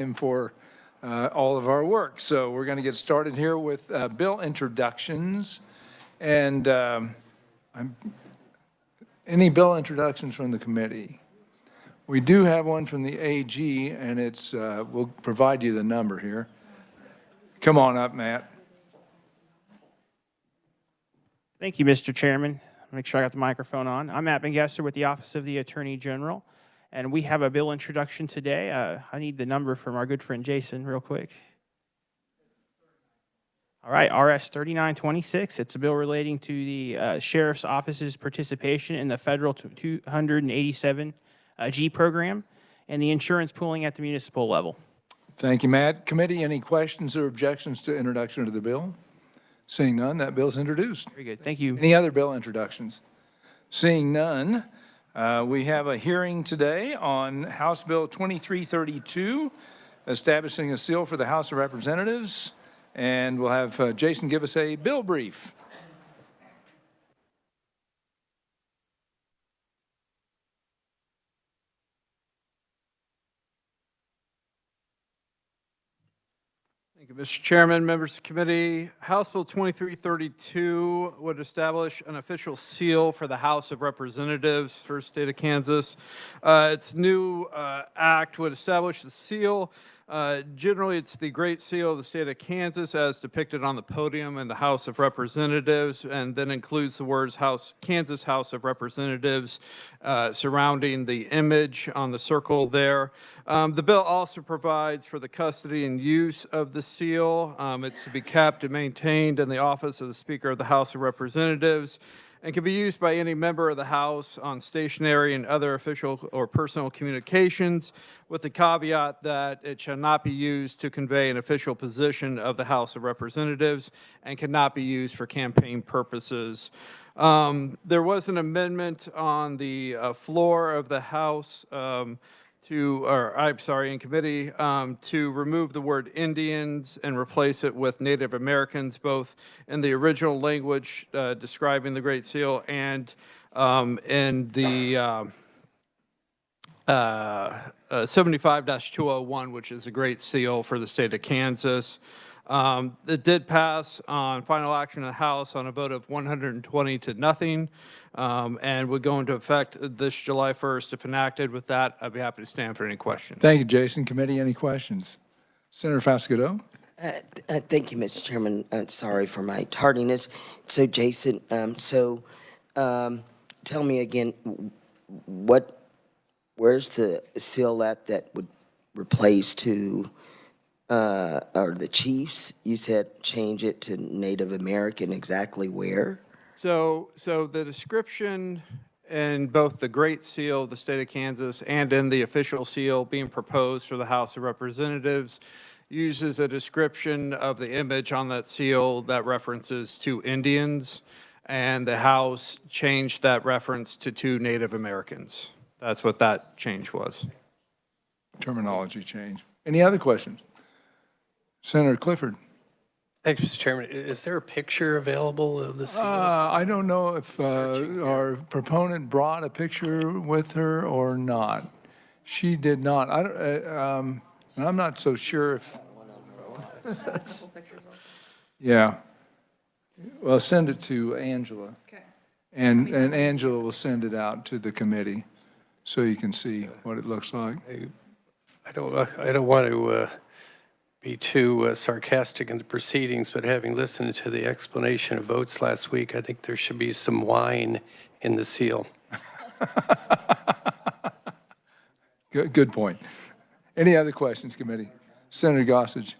him for all of our work. So we're going to get started here with bill introductions. And any bill introductions from the committee? We do have one from the AG, and it's, we'll provide you the number here. Come on up, Matt. Thank you, Mr. Chairman. Make sure I got the microphone on. I'm Matt Bengesser with the Office of the Attorney General, and we have a bill introduction today. I need the number from our good friend Jason real quick. All right, RS 3926. It's a bill relating to the Sheriff's Office's participation in the federal 287 G program and the insurance pooling at the municipal level. Thank you, Matt. Committee, any questions or objections to introduction of the bill? Seeing none, that bill's introduced. Very good. Thank you. Any other bill introductions? Seeing none, we have a hearing today on House Bill 2332, establishing a seal for the House of Representatives. And we'll have Jason give us a bill brief. Thank you, Mr. Chairman, members of the committee. House Bill 2332 would establish an official seal for the House of Representatives for the state of Kansas. Its new act would establish the seal. Generally, it's the Great Seal of the state of Kansas as depicted on the podium in the House of Representatives, and then includes the words Kansas House of Representatives surrounding the image on the circle there. The bill also provides for the custody and use of the seal. It's to be kept and maintained in the office of the Speaker of the House of Representatives, and can be used by any member of the House on stationary and other official or personal communications, with the caveat that it shall not be used to convey an official position of the House of Representatives and cannot be used for campaign purposes. There was an amendment on the floor of the House in committee, to remove the word Indians and replace it with Native Americans, both in the original language describing the Great Seal and in the 75-201, which is a Great Seal for the state of Kansas. It did pass on final action in the House on a vote of 120 to nothing, and would go into effect this July 1st if enacted. With that, I'd be happy to stand for any questions. Thank you, Jason. Committee, any questions? Senator Fascido. Thank you, Mr. Chairman. Sorry for my tardiness. So, Jason, tell me again, where's the seal that would replace to, or the chiefs? You said change it to Native American. Exactly where? So the description in both the Great Seal of the state of Kansas and in the official seal being proposed for the House of Representatives uses a description of the image on that seal that references two Indians, and the House changed that reference to two Native Americans. That's what that change was. Terminology change. Any other questions? Senator Clifford. Thanks, Mr. Chairman. Is there a picture available of the seals? I don't know if our proponent brought a picture with her or not. She did not. And I'm not so sure if. Yeah. Well, send it to Angela. Okay. And Angela will send it out to the committee so you can see what it looks like. I don't want to be too sarcastic in the proceedings, but having listened to the explanation of votes last week, I think there should be some wine in the seal. Good point. Any other questions, committee? Senator Gossage.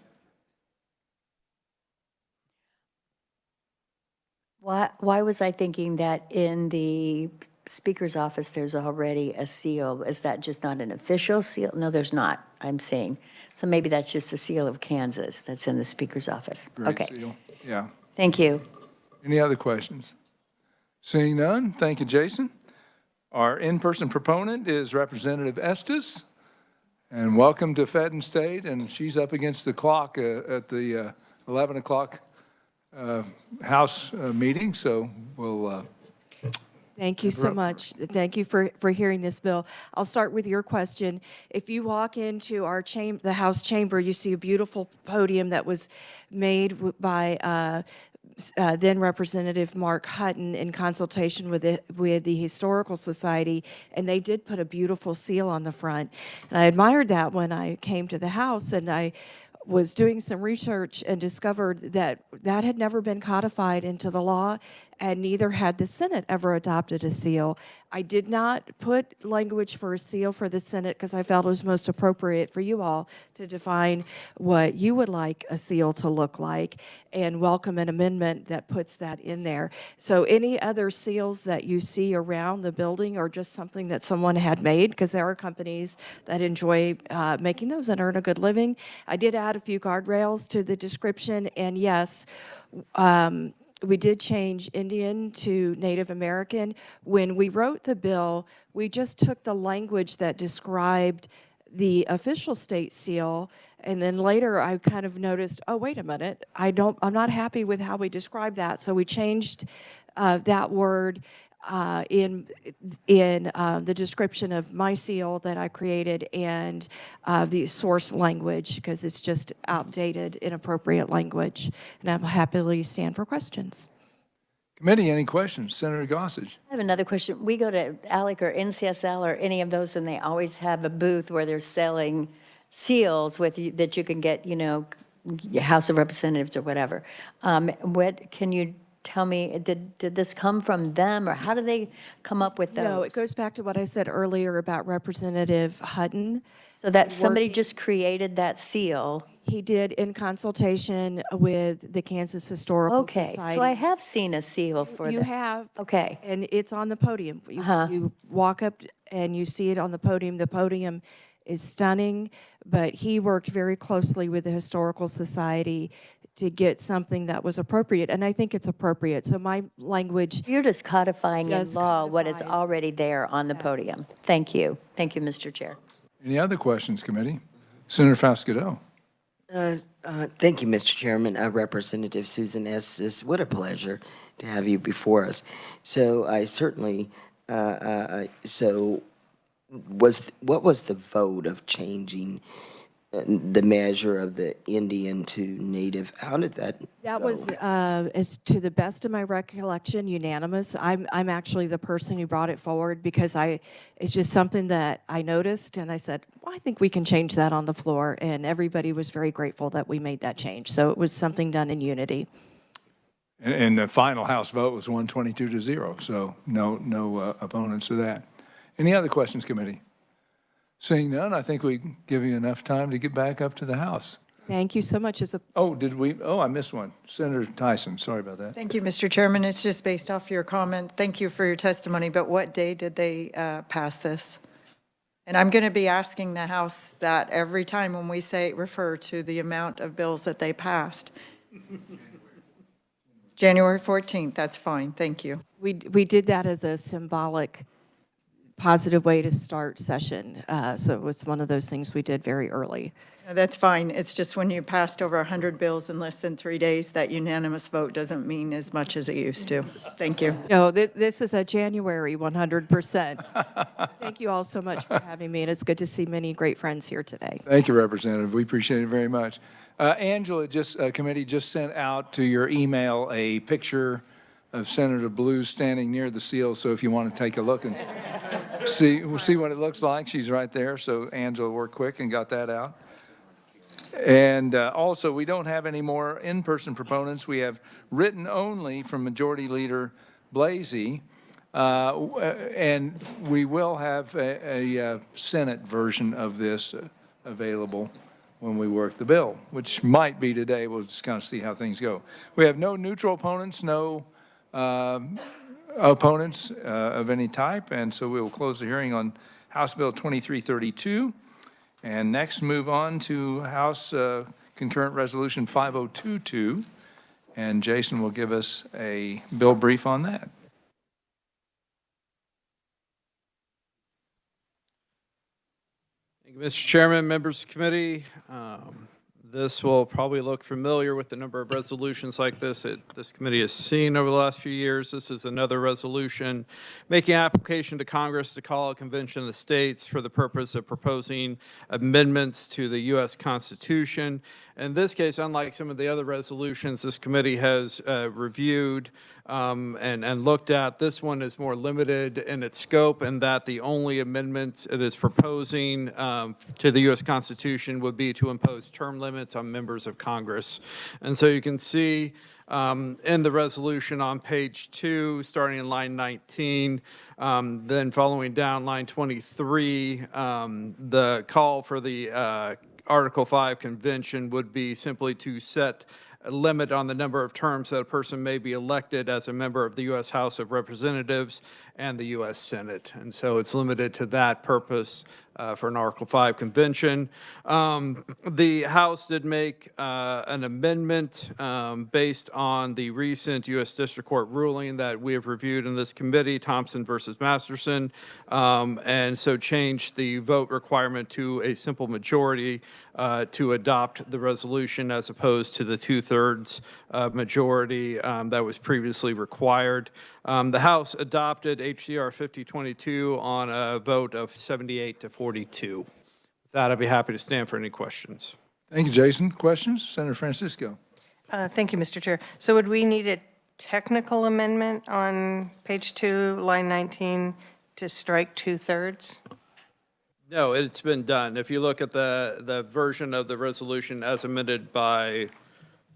Why was I thinking that in the Speaker's office there's already a seal? Is that just not an official seal? No, there's not, I'm saying. So maybe that's just the seal of Kansas that's in the Speaker's office. Great okay. Seal. Yeah. Thank you. Any other questions? Seeing none, thank you, Jason. Our in-person proponent is Representative Estes. And welcome to Fedden State. And she's up against the clock at the 11 o'clock House meeting. So we'll Thank you so much. Thank you for hearing this bill. I'll start with your question. If you walk into our the House chamber, you see a beautiful podium that was made by then Representative Mark Hutton in consultation with the Historical Society, and they did put a beautiful seal on the front. And I admired that when I came to the House, and I was doing some research and discovered that that had never been codified into the law, and neither had the Senate ever adopted a seal. I did not put language for a seal for the Senate because I felt it was most appropriate for you all to define what you would like a seal to look like and welcome an amendment that puts that in there. So any other seals that you see around the building are just something that someone had made, because there are companies that enjoy making those and earn a good living. I did add a few guardrails to the description, and yes, we did change Indian to Native American. When we wrote the bill, we just took the language that described the official state seal, and then later I kind of noticed, oh, wait a minute, I'm not happy with how we describe that. So we changed that word in the description of my seal that I created, and the source language, because it's just outdated, inappropriate language. And I'm happily stand for questions. Committee, any questions? Senator Gossage. I have another question. We go to ALEC or NCSL or any of those, and they always have a booth where they're selling seals that you can get, your House of Representatives or whatever. What can you tell me? Did this come from them, or how do they come up with those? No, it goes back to what I said earlier about Representative Hutton. So that somebody just created that seal. He did in consultation with the Kansas Historical Okay, Society. so I have seen a seal for You that. have. Okay. And it's on the podium. You walk up and you see it on the podium. The podium is stunning, but he worked very closely with the Historical Society to get something that was appropriate, and I think it's appropriate. So my language. You're just codifying in Just law what is codifies. already there on the podium. Thank you. Thank you, Mr. Chair. Any other questions, committee? Senator Fasquedo. Thank you, Mr. Chairman. Representative Susan Estes, what a pleasure to have you before us. So I certainly, what was the vote of changing the measure of the Indian to Native? How did that That go? was, as to the best of my recollection, unanimous. I'm actually the person who brought it forward because it's just something that I noticed, and I said, well, I think we can change that on the floor, and everybody was very grateful that we made that change. So it was something done in unity. And the final House vote was 122-0, so no opponents to that. Any other questions, committee? Seeing none, I think we give you enough time to get back up to the House. Thank you so much. I missed one. Senator Tyson, sorry about that. Thank you, Mr. Chairman. It's just based off your comment. Thank you for your testimony, but what day did they pass this? And I'm going to be asking the House that every time when we refer to the amount of bills that they passed. January 14th, that's fine. Thank you. We did that as a symbolic, positive way to start session. So it was one of those things we did very early. No, that's fine. It's just when you passed over 100 bills in less than 3 days, that unanimous vote doesn't mean as much as it used to. Thank you. No, this is a January 100%. Thank you all so much for having me, and it's good to see many great friends here today. Thank you, Representative. We appreciate it very much. Angela, committee just sent out to your email a picture of Senator Blues standing near the seal, so if you want to take a look and see what it looks like, she's right there. So Angela worked quick and got that out. And also, we don't have any more in-person proponents. We have written only from Majority Leader Blasey, and we will have a Senate version of this available when we work the bill, which might be today. We'll just kind of see how things go. We have no neutral opponents, no opponents of any type, and so we will close the hearing on House Bill 2332. And next, move on to House Concurrent Resolution 5022, and Jason will give us a bill brief on that. Thank you, Mr. Chairman, members of the committee. This will probably look familiar with the number of resolutions like this that this committee has seen over the last few years. This is another resolution making application to Congress to call a convention of the states for the purpose of proposing amendments to the U.S. Constitution. In this case, unlike some of the other resolutions this committee has reviewed and looked at, this one is more limited in its scope, and that the only amendment it is proposing to the U.S. Constitution would be to impose term limits on members of Congress. And so you can see in the resolution on page 2, starting in line 19, then following down line 23, the call for the Article 5 convention would be simply to set a limit on the number of terms that a person may be elected as a member of the U.S. House of Representatives and the U.S. Senate. And so it's limited to that purpose for an Article 5 convention. The House did make an amendment based on the recent U.S. District Court ruling that we have reviewed in this committee, Thompson versus Masterson, and so changed the vote requirement to a simple majority to adopt the resolution as opposed to the 2/3 majority that was previously required. The House adopted HCR 5022 on a vote of 78 to 42. With that, I'd be happy to stand for any questions. Thank you, Jason. Questions? Senator Francisco. Thank you, Mr. Chair. So would we need a technical amendment on page 2, line 19, to strike 2/3? No, it's been done. If you look at the version of the resolution as amended by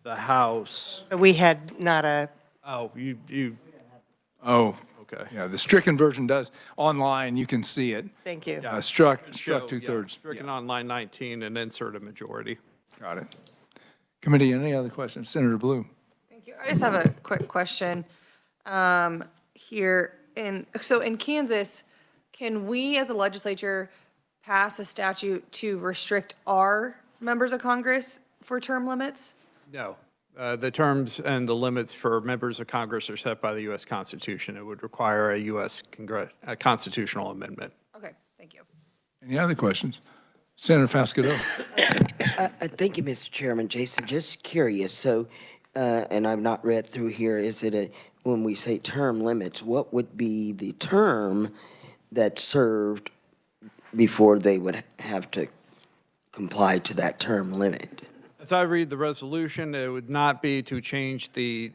the House. We had not a, Oh, you Oh, okay. yeah, the stricken version does. Online, you can see it. thank you. Struck Show, 2/3. Stricken on line 19 and insert a majority. Got it. Committee, any other questions? Senator Blue. Thank you. I just have a quick question here. So in Kansas, can we as a legislature pass a statute to restrict our members of Congress for term limits? No. The terms and the limits for members of Congress are set by the U.S. Constitution. It would require a U.S. constitutional amendment. Okay, thank you. Any other questions? Senator Fasquedo. Thank you, Mr. Chairman. Jason, just curious, so, and I've not read through here, is it when we say term limits, what would be the term that served before they would have to comply to that term limit? As I read the resolution, it would not be to change the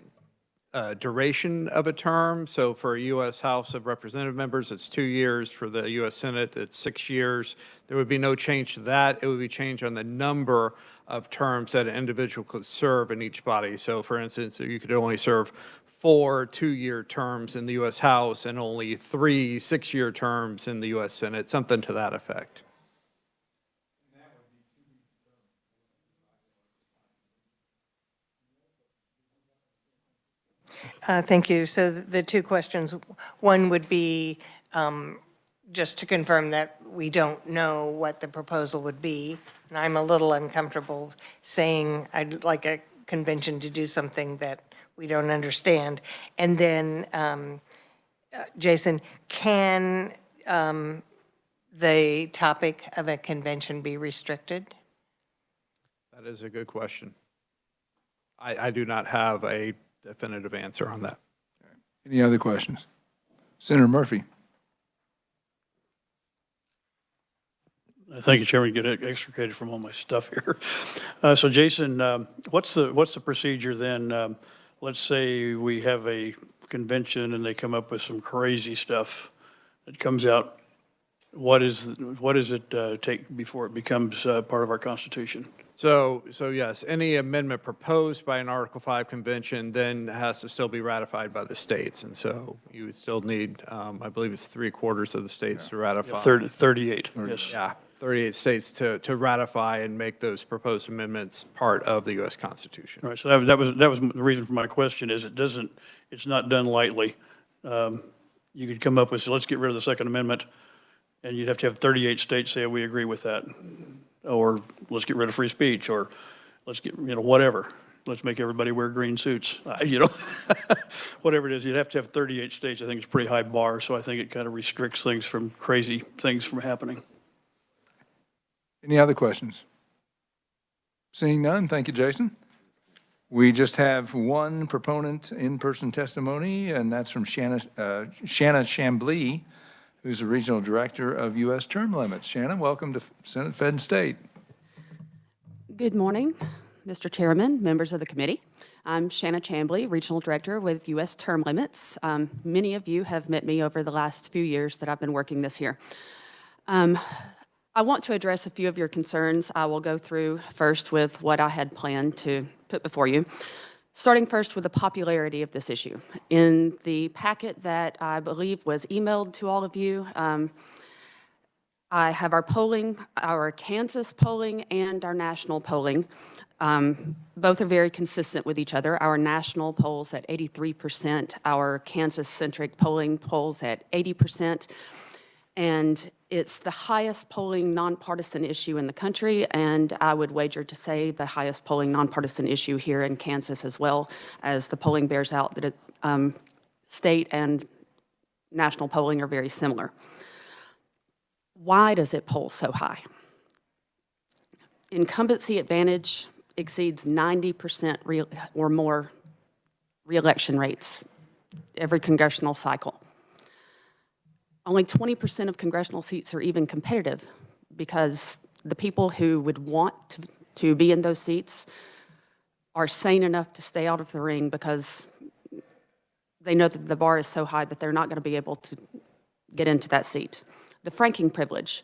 duration of a term. So for a U.S. House of Representative members, it's 2 years. For the U.S. Senate, it's 6 years. There would be no change to that. It would be change on the number of terms that an individual could serve in each body. So for instance, you could only serve 4 2-year terms in the U.S. House and only 3 6-year terms in the U.S. Senate, something to that effect. Thank you. So the two questions, one would be just to confirm that we don't know what the proposal would be. And I'm a little uncomfortable saying I'd like a convention to do something that we don't understand. And then, Jason, can the topic of a convention be restricted? That is a good question. I do not have a definitive answer on that. Any other questions? Senator Murphy. Thank you, Chairman. Get extricated from all my stuff here. So, Jason, what's the procedure then? Let's say we have a convention and they come up with some crazy stuff that comes out. What does it take before it becomes part of our Constitution? So yes, any amendment proposed by an Article 5 convention then has to still be ratified by the states. And so you would still need, I believe it's 3/4 of the states to ratify. 38, yes. Yeah, 38 states to ratify and make those proposed amendments part of the U.S. Constitution. All right, so that was the reason for my question is it's not done lightly. You could come up with, so let's get rid of the Second Amendment, and you'd have to have 38 states say, we agree with that. Or let's get rid of free speech, or let's get, whatever. Let's make everybody wear green suits. Whatever it is, you'd have to have 38 states. I think it's a pretty high bar, so I think it kind of restricts things from crazy things from happening. Any other questions? Seeing none, thank you, Jason. We just have one proponent in-person testimony, and that's from Shanna Chambly, who's the Regional Director of U.S. Term Limits. Shanna, welcome to Senate Fed and State. Good morning, Mr. Chairman, members of the committee. I'm Shanna Chambly, Regional Director with U.S. Term Limits. Many of you have met me over the last few years that I've been working this year. I want to address a few of your concerns. I will go through first with what I had planned to put before you, starting first with the popularity of this issue. In the packet that I believe was emailed to all of you, I have our polling, our Kansas polling and our national polling. Both are very consistent with each other. Our national polls at 83%, our Kansas-centric polling polls at 80%, and it's the highest polling nonpartisan issue in the country, and I would wager to say the highest polling nonpartisan issue here in Kansas as well, as the polling bears out that state and national polling are very similar. Why does it poll so high? Incumbency advantage exceeds 90% or more reelection rates every congressional cycle. Only 20% of congressional seats are even competitive because the people who would want to be in those seats are sane enough to stay out of the ring because they know that the bar is so high that they're not going to be able to get into that seat. The franking privilege.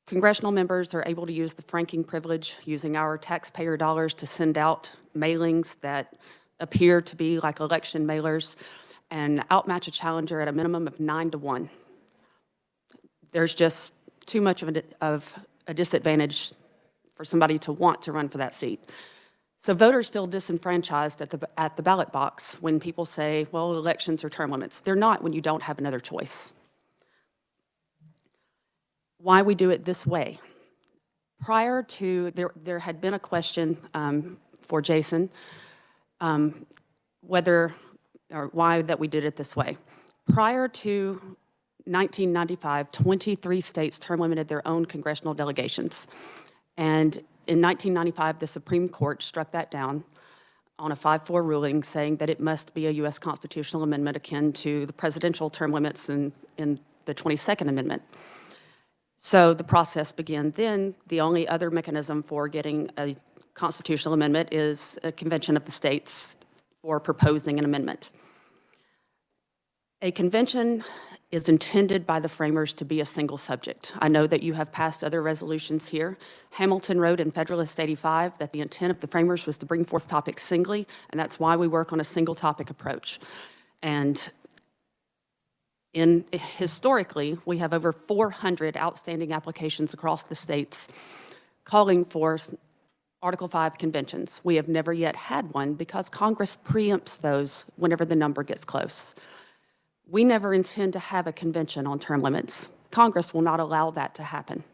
Congressional members are able to use the franking privilege using our taxpayer dollars to send out mailings that appear to be like election mailers and outmatch a challenger at a minimum of 9-1. There's just too much of a disadvantage for somebody to want to run for that seat. So voters feel disenfranchised at the ballot box when people say, well, elections are term limits. They're not when you don't have another choice. Why we do it this way. Prior to, there had been a question for Jason, whether or why that we did it this way. Prior to 1995, 23 states term limited their own congressional delegations. And in 1995, the Supreme Court struck that down on a 5-4 ruling saying that it must be a U.S. constitutional amendment akin to the presidential term limits in the 22nd Amendment. So the process began then. The only other mechanism for getting a constitutional amendment is a convention of the states for proposing an amendment. A convention is intended by the framers to be a single subject. I know that you have passed other resolutions here. Hamilton wrote in Federalist 85 that the intent of the framers was to bring forth topics singly, and that's why we work on a single topic approach. And historically, we have over 400 outstanding applications across the states calling for Article 5 conventions. We have never yet had one because Congress preempts those whenever the number gets close. We never intend to have a convention on term limits. Congress will not allow that to happen.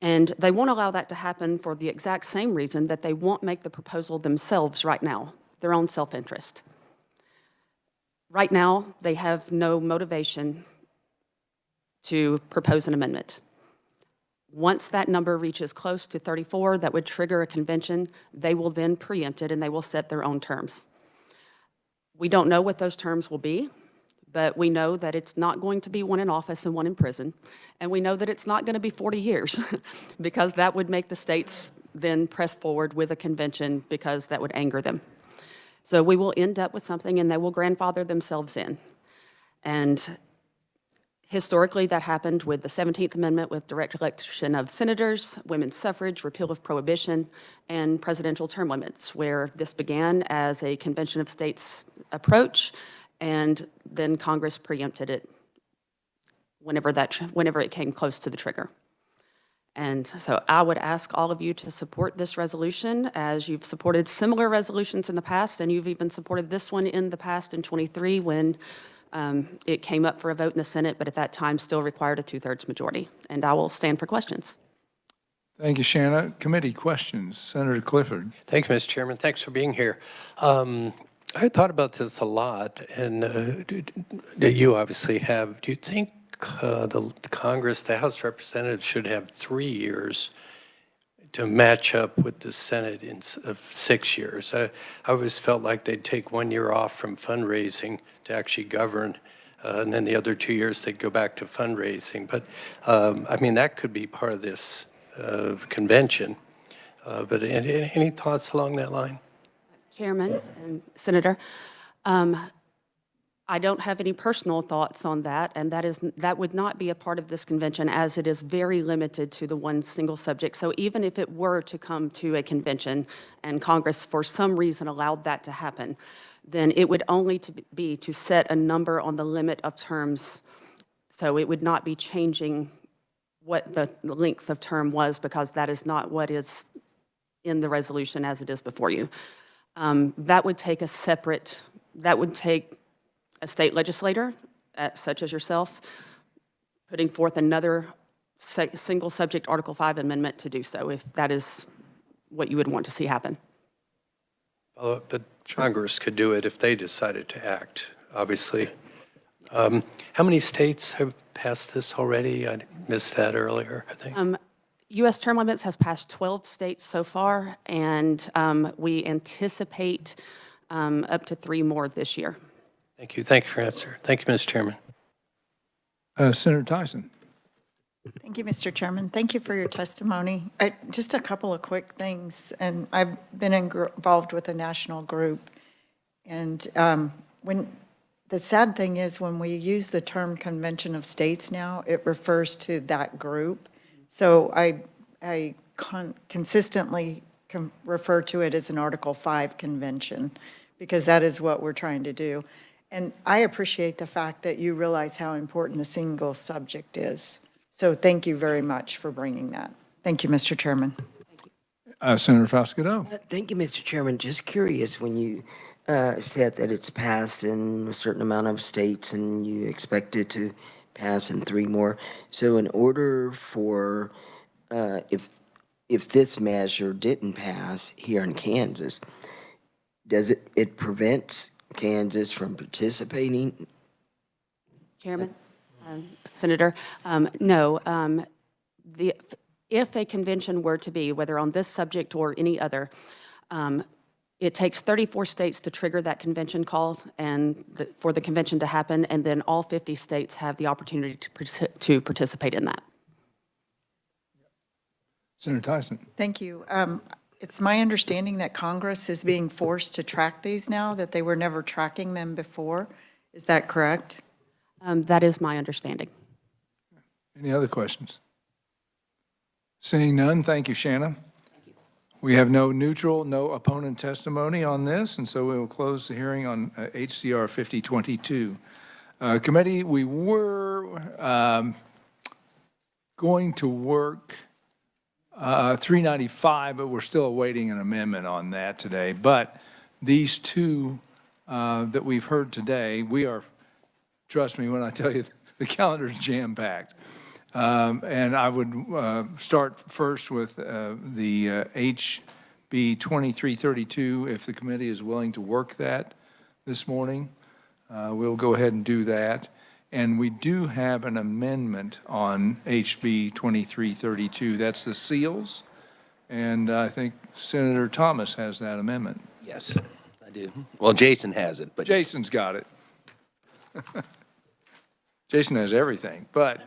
And they won't allow that to happen for the exact same reason that they won't make the proposal themselves right now, their own self-interest. Right now, they have no motivation to propose an amendment. Once that number reaches close to 34, that would trigger a convention, they will then preempt it and they will set their own terms. We don't know what those terms will be, but we know that it's not going to be one in office and one in prison, and we know that it's not going to be 40 years because that would make the states then press forward with a convention because that would anger them. So we will end up with something and they will grandfather themselves in. And historically, that happened with the 17th Amendment with direct election of senators, women's suffrage, repeal of prohibition, and presidential term limits, where this began as a convention of states approach, and then Congress preempted it whenever it came close to the trigger. And so I would ask all of you to support this resolution as you've supported similar resolutions in the past, and you've even supported this one in the past in 23 when it came up for a vote in the Senate, but at that time still required a 2/3 majority. And I will stand for questions. Thank you, Shanna. Committee questions. Senator Clifford. Thank you, Mr. Chairman. Thanks for being here. I thought about this a lot, and you obviously have. Do you think the Congress, the House of Representatives should have 3 years to match up with the Senate of 6 years. I always felt like they'd take 1 year off from fundraising to actually govern, and then the other 2 years they'd go back to fundraising. But I mean, that could be part of this convention. But any thoughts along that line? Chairman and Senator, I don't have any personal thoughts on that, and that would not be a part of this convention, as it is very limited to the one single subject. So even if it were to come to a convention and Congress for some reason allowed that to happen, then it would only be to set a number on the limit of terms. So it would not be changing what the length of term was, because that is not what is in the resolution as it is before you. That would take a state legislator, such as yourself, putting forth another single subject Article 5 amendment to do so, if that is what you would want to see happen. But Congress could do it if they decided to act, obviously. How many states have passed this already? I missed that earlier, I think. U.S. term limits has passed 12 states so far, and we anticipate up to 3 more this year. Thank you. Thank you for your answer. Thank you, Mr. Chairman. Senator Tyson. Thank you, Mr. Chairman. Thank you for your testimony. Just a couple of quick things, and I've been involved with a national group, and when the sad thing is when we use the term Convention of States now, it refers to that group. So I consistently refer to it as an Article 5 convention, because that is what we're trying to do. And I appreciate the fact that you realize how important the single subject is. So thank you very much for bringing that. Thank you, Mr. Chairman. Senator Foscato. Thank you, Mr. Chairman. Just curious, when you said that it's passed in a certain amount of states and you expect it to pass in 3 more. So in order for, if this measure didn't pass here in Kansas, does it prevents Kansas from participating? Chairman, Senator, no. If a convention were to be, whether on this subject or any other, it takes 34 states to trigger that convention call and for the convention to happen, and then all 50 states have the opportunity to participate in that. Senator Tyson. Thank you. It's my understanding that Congress is being forced to track these now, that they were never tracking them before. Is that correct? That is my understanding. Any other questions? Seeing none, thank you, Shanna. We have no neutral, no opponent testimony on this, and so we will close the hearing on HCR 5022. Committee, we were going to work 395, but we're still awaiting an amendment on that today. But these two that we've heard today, we are, trust me when I tell you, the calendar's jam-packed. And I would start first with the HB 2332, if the committee is willing to work that this morning. We'll go ahead and do that. And we do have an amendment on HB 2332. That's the seals. And I think Senator Thomas has that amendment. Yes, I do. Well, Jason has it, but Jason's got it. Jason has everything, but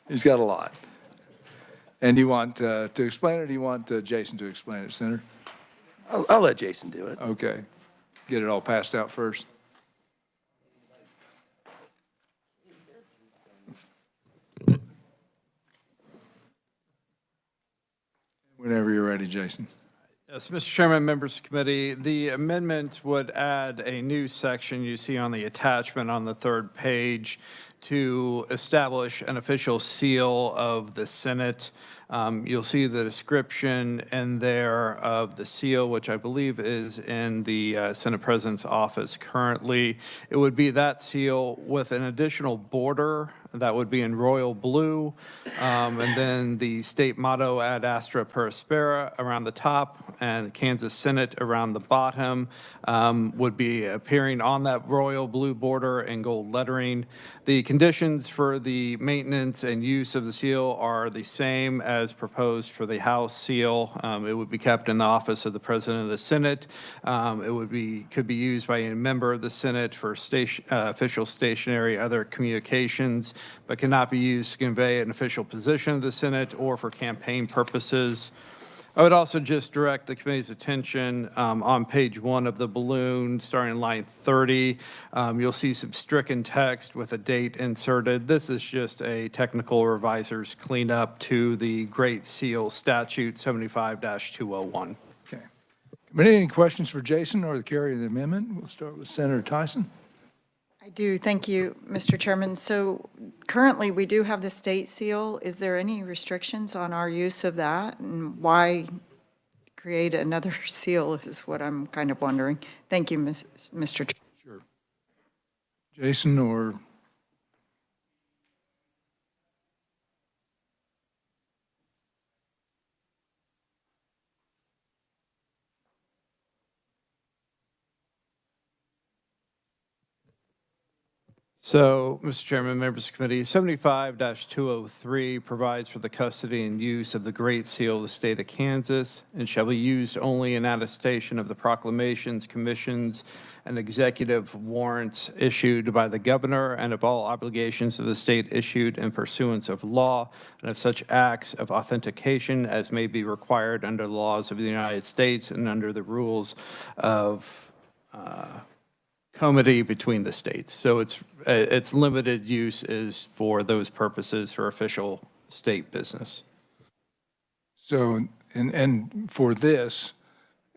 he's got a lot. And do you want to explain it, or do you want Jason to explain it, Senator? I'll let Jason do it. Okay. Get it all passed out first. Whenever you're ready, Jason. Yes, Mr. Chairman, members of the committee, the amendment would add a new section you see on the attachment on the 3rd page to establish an official seal of the Senate. You'll see the description in there of the seal, which I believe is in the Senate President's office currently. It would be that seal with an additional border that would be in royal blue. And then the state motto, Ad Astra Per Aspera, around the top, and Kansas Senate around the bottom, would be appearing on that royal blue border in gold lettering. The conditions for the maintenance and use of the seal are the same as proposed for the House seal. It would be kept in the office of the President of the Senate. Could be used by a member of the Senate for official stationery, other communications, but cannot be used to convey an official position of the Senate or for campaign purposes. I would also just direct the committee's attention on page 1 of the balloon, starting line 30. You'll see some stricken text with a date inserted. This is just a technical reviser's cleanup to the Great Seal Statute 75-201. Okay. Committee, any questions for Jason or the carrier of the amendment? We'll start with Senator Tyson. I do, thank you, Mr. Chairman. So currently, we do have the state seal. Is there any restrictions on our use of that? And why create another seal is what I'm kind of wondering. Thank you, Mr. Chairman. Sure. Jason or? So, Mr. Chairman, members of the committee, 75-203 provides for the custody and use of the Great Seal of the state of Kansas and shall be used only in attestation of the proclamations, commissions, and executive warrants issued by the governor and of all obligations of the state issued in pursuance of law and of such acts of authentication as may be required under the laws of the United States and under the rules of comity between the states. So its limited use is for those purposes for official state business. So, and for this,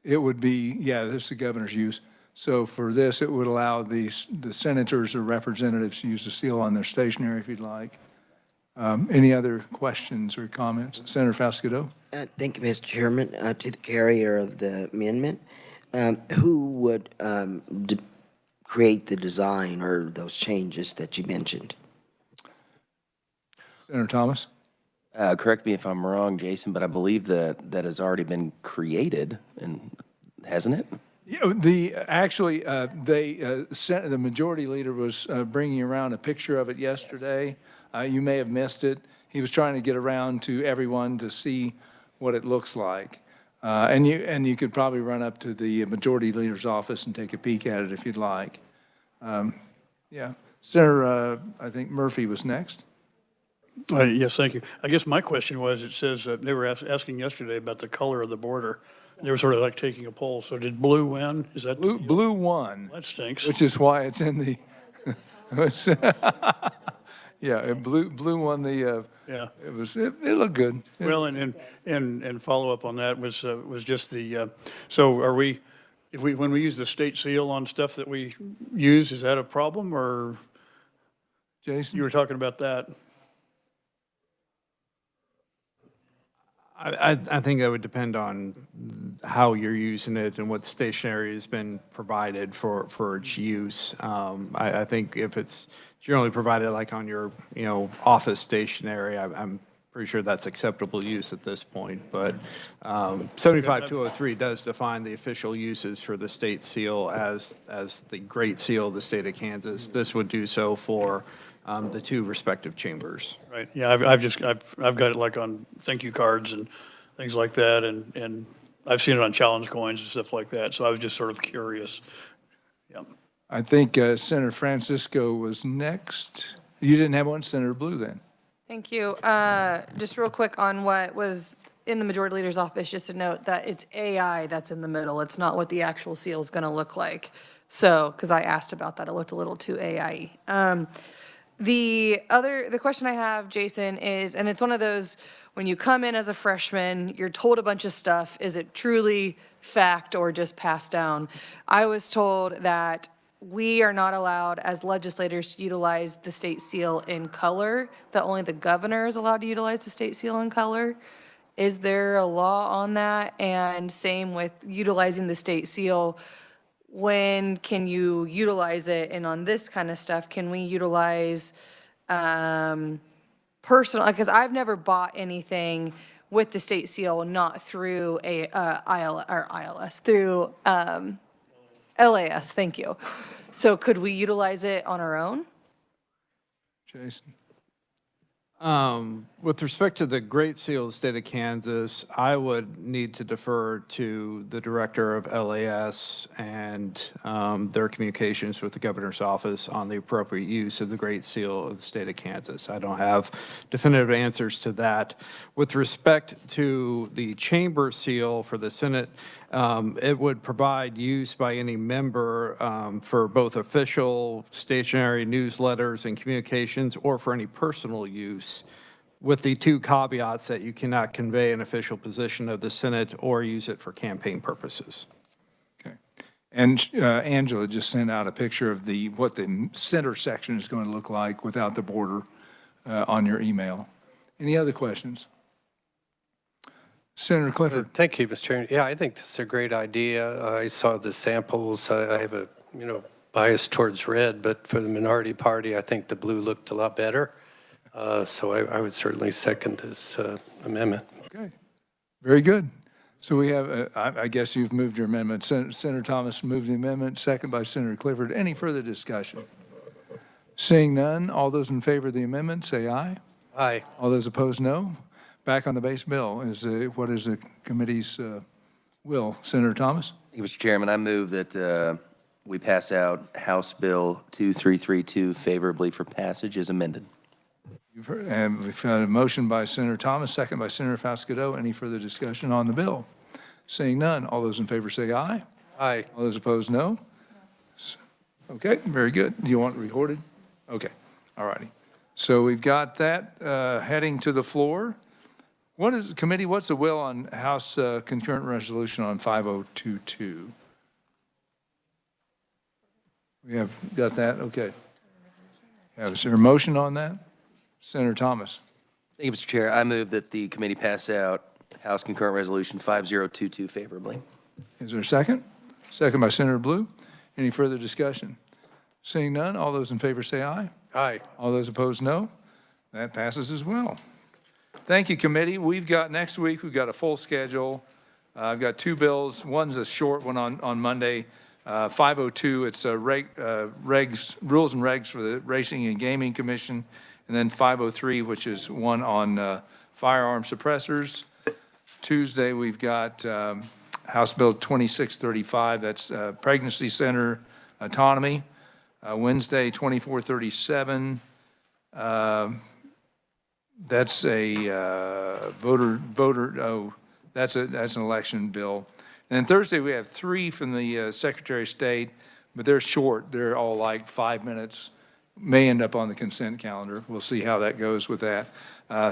it would be, yeah, this is the governor's use. So for this, it would allow the senators or representatives to use the seal on their stationery if you'd like. Any other questions or comments? Senator Fausto. Thank you, Mr. Chairman. To the carrier of the amendment, who would create the design or those changes that you mentioned? Senator Thomas. Correct me if I'm wrong, Jason, but I believe that has already been created, and hasn't it? Yeah, the majority leader was bringing around a picture of it yesterday. You may have missed it. He was trying to get around to everyone to see what it looks like. And you could probably run up to the majority leader's office and take a peek at it if you'd like. Yeah. Senator, I think Murphy was next. Yes, thank you. I guess my question was, it says, they were asking yesterday about the color of the border. And they were sort of like taking a poll. So did blue win? Is that blue won? That stinks. Which is why it's in the. Yeah, blue won the. Yeah. It looked good. Well, and follow up on that was just the. So are we, when we use the state seal on stuff that we use, is that a problem, or? Jason, you were talking about that. I think that would depend on how you're using it and what stationery has been provided for its use. I think if it's generally provided like on your office stationery, I'm pretty sure that's acceptable use at this point. But 75-203 does define the official uses for the state seal as the Great Seal of the state of Kansas. This would do so for the two respective chambers. Right. Yeah, I've got it like on thank you cards and things like that, and I've seen it on challenge coins and stuff like that. So I was just sort of curious. Yeah. I think Senator Francisco was next. You didn't have one, Senator Blue, then. Thank you. Just real quick on what was in the majority leader's office, just to note that it's AI that's in the middle. It's not what the actual seal is going to look like. So, because I asked about that, it looked a little too AI-y. The question I have, Jason, is, and it's one of those, when you come in as a freshman, you're told a bunch of stuff. Is it truly fact or just passed down? I was told that we are not allowed as legislators to utilize the state seal in color, that only the governor is allowed to utilize the state seal in color. Is there a law on that? And same with utilizing the state seal. When can you utilize it? And on this kind of stuff, can we utilize personal, because I've never bought anything with the state seal, not through ILS, through LAS, thank you. So could we utilize it on our own? Jason? With respect to the Great Seal of the state of Kansas, I would need to defer to the director of LAS and their communications with the governor's office on the appropriate use of the Great Seal of the state of Kansas. I don't have definitive answers to that. With respect to the chamber seal for the Senate, it would provide use by any member for both official stationary newsletters and communications or for any personal use, with the two caveats that you cannot convey an official position of the Senate or use it for campaign purposes. Okay. And Angela just sent out a picture of what the center section is going to look like without the border on your email. Any other questions? Senator Clifford. Thank you, Mr. Chairman. Yeah, I think this is a great idea. I saw the samples. I have a, bias towards red, but for the minority party, I think the blue looked a lot better. So I would certainly second this amendment. Okay, very good. So we have, I guess you've moved your amendment. Senator Thomas moved the amendment, second by Senator Clifford. Any further discussion? Seeing none, all those in favor of the amendment, say aye. Aye. All those opposed, no. Back on the base bill, what is the committee's will? Senator Thomas? Thank you, Mr. Chairman. I move that we pass out House Bill 2332 favorably for passage as amended. You've heard, and we've had a motion by Senator Thomas, second by Senator Fasquedo. Any further discussion on the bill? Seeing none, all those in favor say aye. Aye. All those opposed, no. Okay, very good. Do you want it recorded? Okay, all righty. So we've got that heading to the floor. Committee, what's the will on House concurrent resolution on 5022? We have got that? Okay. Is there a motion on that? Senator Thomas. Thank you, Mr. Chair. I move that the committee pass out House concurrent resolution 5022 favorably. Is there a second? Second by Senator Blue. Any further discussion? Seeing none, all those in favor say aye. Aye. All those opposed, no. That passes as well. Thank you, committee. Next week, we've got a full schedule. I've got two bills. One's a short one on Monday. 502, it's rules and regs for the Racing and Gaming Commission. And then 503, which is one on firearm suppressors. Tuesday, we've got House Bill 2635, that's pregnancy center autonomy. Wednesday, 2437, that's a that's an election bill. And then Thursday, we have three from the Secretary of State, but they're short. They're all like 5 minutes. May end up on the consent calendar. We'll see how that goes with that.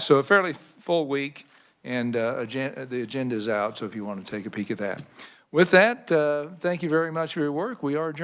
So a fairly full week, and the agenda is out, so if you want to take a peek at that. With that, thank you very much for your work. We are adjourned.